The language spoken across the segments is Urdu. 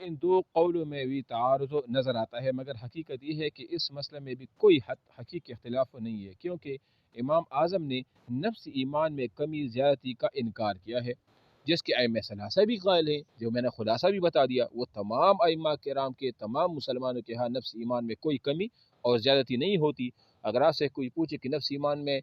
ان دو قولوں میں بھی تعارض نظر آتا ہے، مگر حقیقت یہ ہے کہ اس مسئلے میں بھی کوئی حقیقی اختلاف نہیں ہے، کیونکہ امام اعظم نے نفس ایمان میں کمی زیادتی کا انکار کیا ہے، جس کے ائمہ ثلاثہ بھی قائل ہیں، جو میں نے خلاصہ بھی بتا دیا، وہ تمام ائمہ کرام کے تمام مسلمانوں کے ہاں نفس ایمان میں کوئی کمی اور زیادتی نہیں ہوتی۔ اگر آپ سے کوئی پوچھے کہ نفس ایمان میں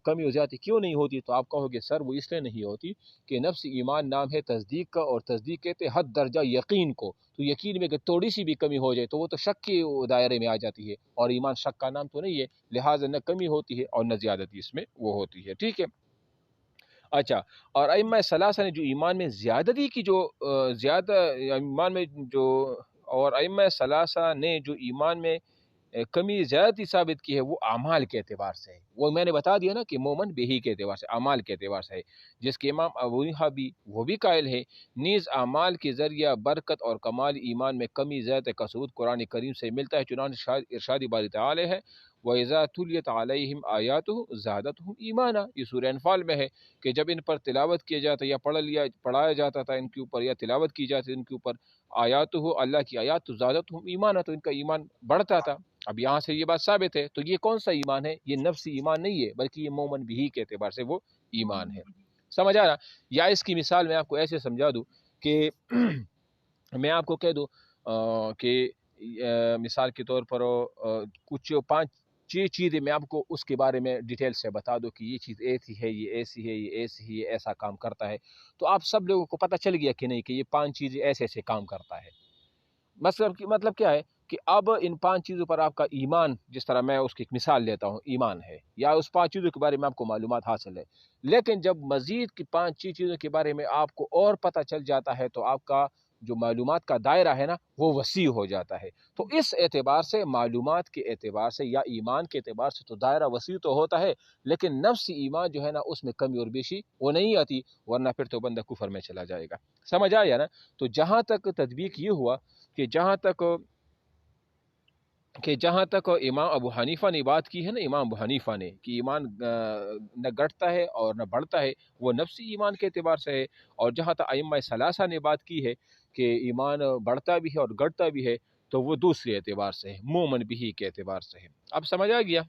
کمی اور زیادتی کیوں نہیں ہوتی، تو آپ کہو گے سر وہ اس لیے نہیں ہوتی کہ نفس ایمان نام ہے تصدیق کا، اور تصدیق کہتے ہیں حد درجہ یقین کو، تو یقین میں اگر تھوڑی سی بھی کمی ہو جائے تو وہ تو شک کے دائرے میں آ جاتی ہے، اور ایمان شک کا نام تو نہیں ہے، لہٰذا نہ کمی ہوتی ہے اور نہ زیادتی اس میں وہ ہوتی ہے، ٹھیک ہے۔ اچھا، اور ائمہ ثلاثہ نے جو ایمان میں زیادتی کی جو زیادہ ایمان میں جو اور ائمہ ثلاثہ نے جو ایمان میں کمی زیادتی ثابت کی ہے، وہ اعمال کے اعتبار سے ہے۔ وہ میں نے بتا دیا نا کہ مومن بہی کے اعتبار سے، اعمال کے اعتبار سے ہے، جس کے امام ابو حنیفہ بھی وہ بھی قائل ہے، نیز اعمال کے ذریعہ برکت اور کمال ایمان میں کمی زیادتی کا ثبوت قرآن کریم سے ملتا ہے، چنانچہ ارشاد باری تعالی ہے وَإِذَا تُلِيَتْ عَلَيْهِمْ آيَاتُهُ زَادَتْهُمْ ایمانا، یہ سورہ انفال میں ہے کہ جب ان پر تلاوت کیا جاتا یا پڑھایا جاتا تھا ان کے اوپر، یا تلاوت کی جاتی ان کے اوپر آیاتہ اللہ کی آیات، تو زادتہم ایمانا، تو ان کا ایمان بڑھتا تھا۔ اب یہاں سے یہ بات ثابت ہے، تو یہ کون سا ایمان ہے؟ یہ نفسی ایمان نہیں ہے، بلکہ یہ مومن بھی کے اعتبار سے وہ ایمان ہے۔ سمجھ آ رہا؟ یا اس کی مثال میں آپ کو ایسے سمجھا دوں کہ میں آپ کو کہہ دوں کہ مثال کے طور پر کچھ 5-6 چیزیں میں آپ کو اس کے بارے میں ڈیٹیل سے بتا دوں کہ یہ چیز ایسی ہے، یہ ایسی ہے، یہ ایسی ہے، یہ ایسا کام کرتا ہے، تو آپ سب لوگوں کو پتہ چل گیا کہ نہیں کہ یہ 5 چیزیں ایسے ایسے کام کرتا ہے۔ مطلب کیا ہے کہ اب ان 5 چیزوں پر آپ کا ایمان، جس طرح میں اس کی ایک مثال لیتا ہوں، ایمان ہے، یا اس 5 چیزوں کے بارے میں آپ کو معلومات حاصل ہے، لیکن جب مزید کی 5 چیزوں کے بارے میں آپ کو اور پتہ چل جاتا ہے تو آپ کا جو معلومات کا دائرہ ہے نا وہ وسیع ہو جاتا ہے۔ تو اس اعتبار سے، معلومات کے اعتبار سے یا ایمان کے اعتبار سے تو دائرہ وسیع تو ہوتا ہے، لیکن نفس ایمان جو ہے نا اس میں کمی اور بیشی وہ نہیں آتی، ورنہ پھر تو بندہ کفر میں چلا جائے گا۔ سمجھ آیا نا؟ تو جہاں تک تطبیق یہ ہوا کہ جہاں تک امام ابو حنیفہ نے بات کی ہے نا، امام ابو حنیفہ نے کہ ایمان نہ گھٹتا ہے اور نہ بڑھتا ہے، وہ نفسی ایمان کے اعتبار سے ہے، اور جہاں تک ائمہ ثلاثہ نے بات کی ہے کہ ایمان بڑھتا بھی ہے اور گھٹتا بھی ہے، تو وہ دوسرے اعتبار سے ہے، مومن بھی کے اعتبار سے ہے۔ اب سمجھ آ گیا؟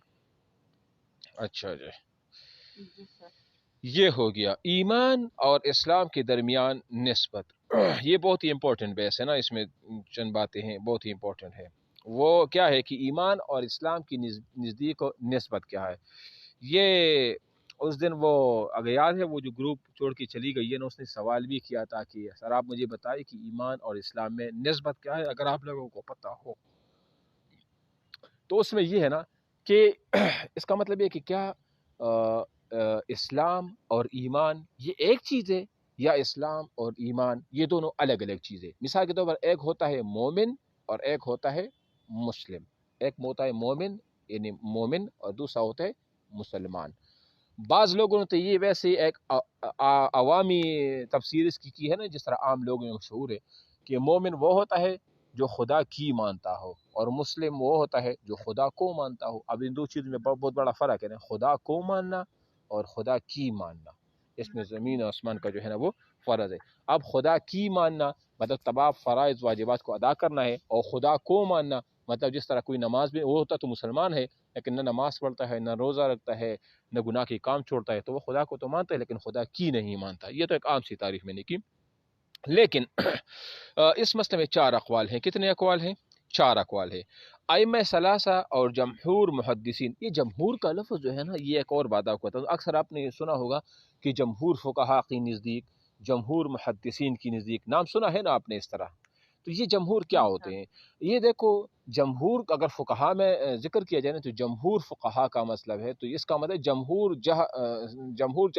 اچھا جی، یہ ہو گیا ایمان اور اسلام کے درمیان نسبت۔ یہ بہت ہی امپورٹنٹ بیس ہے نا، اس میں چند باتیں ہیں بہت ہی امپورٹنٹ ہے۔ وہ کیا ہے کہ ایمان اور اسلام کی نزدیک نسبت کیا ہے؟ یہ اس دن وہ اگر یاد ہے وہ جو گروپ چھوڑ کے چلی گئی ہے نا، اس نے سوال بھی کیا تھا کہ سر آپ مجھے بتائیں کہ ایمان اور اسلام میں نسبت کیا ہے، اگر آپ لوگوں کو پتہ ہو۔ تو اس میں یہ ہے نا کہ اس کا مطلب یہ کہ کیا اسلام اور ایمان یہ ایک چیز ہے، یا اسلام اور ایمان یہ دونوں الگ الگ چیزیں؟ مثال کے طور پر ایک ہوتا ہے مومن اور ایک ہوتا ہے مسلم، ایک ہوتا ہے مومن یعنی مومن اور دوسرا ہوتا ہے مسلمان۔ بعض لوگوں نے تو یہ ویسے ایک عوامی تفسیر اس کی ہے نا، جس طرح عام لوگوں میں مشہور ہے کہ مومن وہ ہوتا ہے جو خدا کی مانتا ہو، اور مسلم وہ ہوتا ہے جو خدا کو مانتا ہو۔ اب ان دو چیزوں میں بہت بڑا فرق ہے نا، خدا کو ماننا اور خدا کی ماننا، اس میں زمین و آسمان کا جو ہے نا وہ فرض ہے۔ اب خدا کی ماننا مطلب تمام فرائض واجبات کو ادا کرنا ہے، اور خدا کو ماننا مطلب جس طرح کوئی نماز میں وہ ہوتا تو مسلمان ہے لیکن نہ نماز پڑھتا ہے، نہ روزہ رکھتا ہے، نہ گناہ کے کام چھوڑتا ہے، تو وہ خدا کو تو مانتا ہے لیکن خدا کی نہیں مانتا۔ یہ تو ایک عام سی تعریف میں نے کی۔ لیکن اس مسئلے میں 4 اقوال ہیں۔ کتنے اقوال ہیں؟ 4 اقوال ہیں۔ ائمہ ثلاثہ اور جمہور محدثین، یہ جمہور کا لفظ جو ہے نا، یہ ایک اور بات آپ کو بتاؤں، اکثر آپ نے سنا ہوگا کہ جمہور فقہا کی نزدیک، جمہور محدثین کی نزدیک، نام سنا ہے نا آپ نے اس طرح۔ تو یہ جمہور کیا ہوتے ہیں؟ یہ دیکھو، جمہور اگر فقہا میں ذکر کیا جائے نا تو جمہور فقہا کا مطلب ہے، تو اس کا مطلب جمہور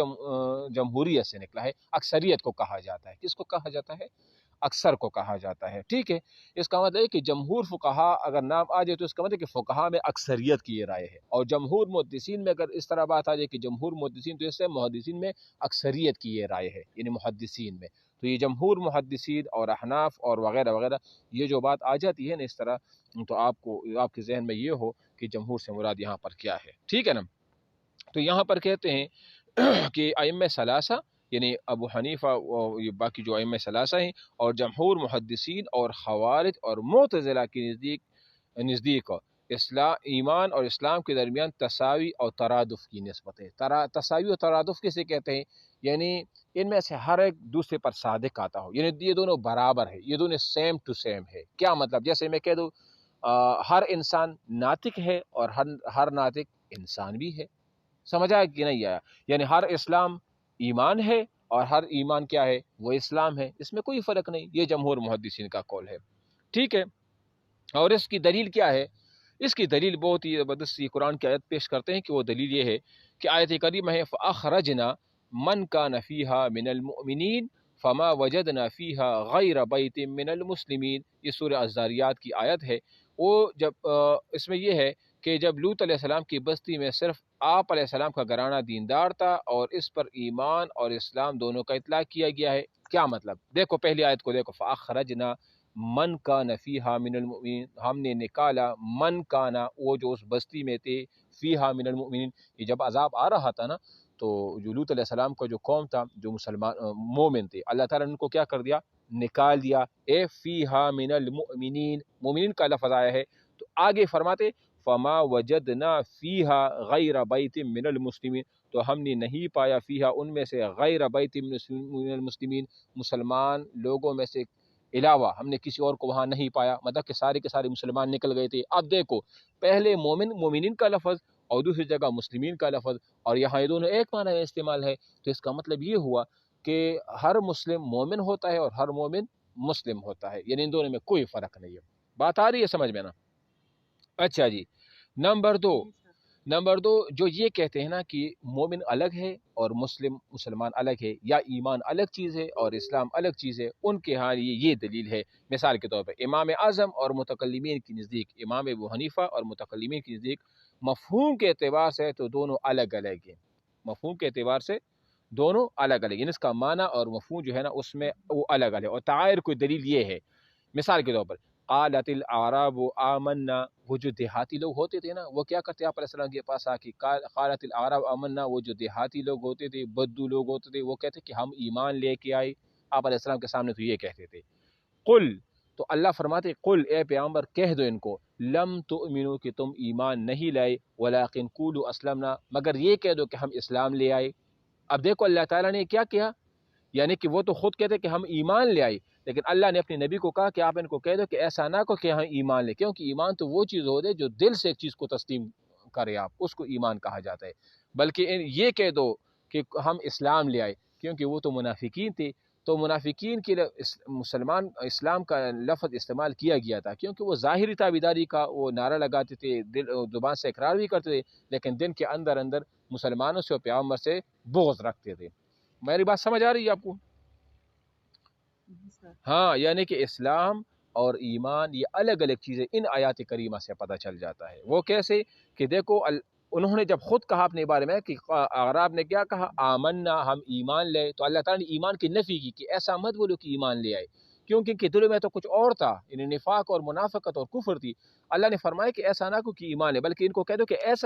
جمہوریت سے نکلا ہے، اکثریت کو کہا جاتا ہے۔ کس کو کہا جاتا ہے؟ اکثر کو کہا جاتا ہے، ٹھیک ہے۔ اس کا مطلب ہے کہ جمہور فقہا اگر نام آ جائے تو اس کا مطلب ہے کہ فقہا میں اکثریت کی یہ رائے ہے، اور جمہور محدثین میں اگر اس طرح بات آ جائے کہ جمہور محدثین، تو اس سے محدثین میں اکثریت کی یہ رائے ہے، یعنی محدثین میں۔ تو یہ جمہور محدثین اور احناف اور وغیرہ وغیرہ، یہ جو بات آ جاتی ہے نا اس طرح، تو آپ کے ذہن میں یہ ہو کہ جمہور سے مراد یہاں پر کیا ہے، ٹھیک ہے نا۔ تو یہاں پر کہتے ہیں کہ ائمہ ثلاثہ یعنی ابو حنیفہ اور یہ باقی جو ائمہ ثلاثہ ہیں، اور جمہور محدثین اور خوارج اور معتزلہ کے نزدیک ایمان اور اسلام کے درمیان تساوی اور ترادف کی نسبت ہے۔ تساوی اور ترادف کسے کہتے ہیں؟ یعنی ان میں سے ہر ایک دوسرے پر صادق آتا ہو، یعنی یہ دونوں برابر ہے، یہ دونوں سیم ٹو سیم ہے۔ کیا مطلب؟ جیسے میں کہہ دوں ہر انسان ناطق ہے اور ہر ناطق انسان بھی ہے۔ سمجھا کہ نہیں آیا؟ یعنی ہر اسلام ایمان ہے اور ہر ایمان کیا ہے؟ وہ اسلام ہے، اس میں کوئی فرق نہیں۔ یہ جمہور محدثین کا قول ہے، ٹھیک ہے۔ اور اس کی دلیل کیا ہے؟ اس کی دلیل بہت ہی زبردست قرآن کی آیت پیش کرتے ہیں کہ وہ دلیل یہ ہے کہ آیت کریمہ ہے فَأَخْرَجْنَا مَنْ كَانَ فِيهَا مِنَ الْمُؤْمِنِينَ فَمَا وَجَدْنَا فِيهَا غَيْرَ بَيْتٍ مِنَ الْمُسْلِمِينَ۔ یہ سورہ الذاریات کی آیت ہے۔ وہ جب اس میں یہ ہے کہ جب لوط علیہ السلام کی بستی میں صرف آپ علیہ السلام کا گھرانہ دیندار تھا اور اس پر ایمان اور اسلام دونوں کا اطلاق کیا گیا ہے۔ کیا مطلب؟ دیکھو پہلی آیت کو دیکھو، فَأَخْرَجْنَا من کان فیہا من المؤمنین، ہم نے نکالا من کانا، وہ جو اس بستی میں تھے، فیہا من المؤمنین، یہ جب عذاب آ رہا تھا نا تو جو لوط علیہ السلام کا جو قوم تھا، جو مسلمان مومن تھے، اللہ تعالیٰ نے ان کو کیا کر دیا؟ نکال دیا۔ اے فیہا من المؤمنین، مومنین کا لفظ آیا ہے، تو آگے فرماتے فما وجدنا فیہا غیر بیت من المسلمین، تو ہم نے نہیں پایا فیہا ان میں سے غیر بیت من المسلمین، مسلمان لوگوں میں سے علاوہ ہم نے کسی اور کو وہاں نہیں پایا، مطلب کہ سارے کے سارے مسلمان نکل گئے تھے۔ اب دیکھو پہلے مومنین کا لفظ اور دوسری جگہ مسلمین کا لفظ، اور یہاں یہ دونوں ایک معنی میں استعمال ہے، تو اس کا مطلب یہ ہوا کہ ہر مسلم مومن ہوتا ہے اور ہر مومن مسلم ہوتا ہے، یعنی ان دونوں میں کوئی فرق نہیں ہے۔ بات آ رہی ہے سمجھ میں نا؟ اچھا جی، نمبر دو جو یہ کہتے ہیں نا کہ مومن الگ ہے اور مسلمان الگ ہے، یا ایمان الگ چیز ہے اور اسلام الگ چیز ہے، ان کے ہاں یہ دلیل ہے۔ مثال کے طور پر امام اعظم اور متکلمین کی نزدیک، امام ابو حنیفہ اور متکلمین کی نزدیک مفہوم کے اعتبار سے تو دونوں الگ الگ ہیں، مفہوم کے اعتبار سے دونوں الگ الگ ہیں، اس کا معنی اور مفہوم جو ہے نا اس میں وہ الگ الگ ہے۔ اور تعارض کوئی دلیل یہ ہے، مثال کے طور پر قالت الاعراب آمنا، وہ جو دیہاتی لوگ ہوتے تھے نا، وہ کیا کرتے آپ علیہ السلام کے پاس آ کے قالت الاعراب آمنا، وہ جو دیہاتی لوگ ہوتے تھے، بدو لوگ ہوتے تھے، وہ کہتے کہ ہم ایمان لے کے آئے۔ آپ علیہ السلام کے سامنے تو یہ کہتے تھے۔ قل، تو اللہ فرماتے قل، اے پیغمبر کہہ دو ان کو، لم تؤمنو، کہ تم ایمان نہیں لائے، ولکن قولوا اسلمنا، مگر یہ کہہ دو کہ ہم اسلام لے آئے۔ اب دیکھو اللہ تعالیٰ نے کیا کیا، یعنی کہ وہ تو خود کہتے کہ ہم ایمان لے آئے، لیکن اللہ نے اپنے نبی کو کہا کہ آپ ان کو کہہ دو کہ ایسا نہ کو کہ ہم ایمان لے، کیونکہ ایمان تو وہ چیز ہو دے جو دل سے ایک چیز کو تسلیم کرے، آپ اس کو ایمان کہا جاتا ہے، بلکہ یہ کہہ دو کہ ہم اسلام لے آئے، کیونکہ وہ تو منافقین تھے، تو منافقین کے مسلمان اسلام کا لفظ استعمال کیا گیا تھا، کیونکہ وہ ظاہری تابعداری کا وہ نعرہ لگاتے تھے، زبان سے اقرار بھی کرتے تھے، لیکن دن کے اندر اندر مسلمانوں سے اور پیغمبر سے بغض رکھتے تھے۔ میری بات سمجھ آ رہی ہے آپ کو؟ ہاں، یعنی کہ اسلام اور ایمان یہ الگ الگ چیزیں ان آیات کریمہ سے پتہ چل جاتا ہے۔ وہ کیسے کہ دیکھو انہوں نے جب خود کہا اپنے بارے میں کہ اعراب نے کیا کہا، آمنا، ہم ایمان لے، تو اللہ تعالیٰ نے ایمان کی نفی کی کہ ایسا مت بولو کہ ایمان لے آئے، کیونکہ ان کے دلوں میں تو کچھ اور تھا، یعنی نفاق اور منافقت اور کفر تھی۔ اللہ نے فرمایا کہ ایسا نہ کو کہ ایمان لے، بلکہ ان کو کہہ دو کہ ایسا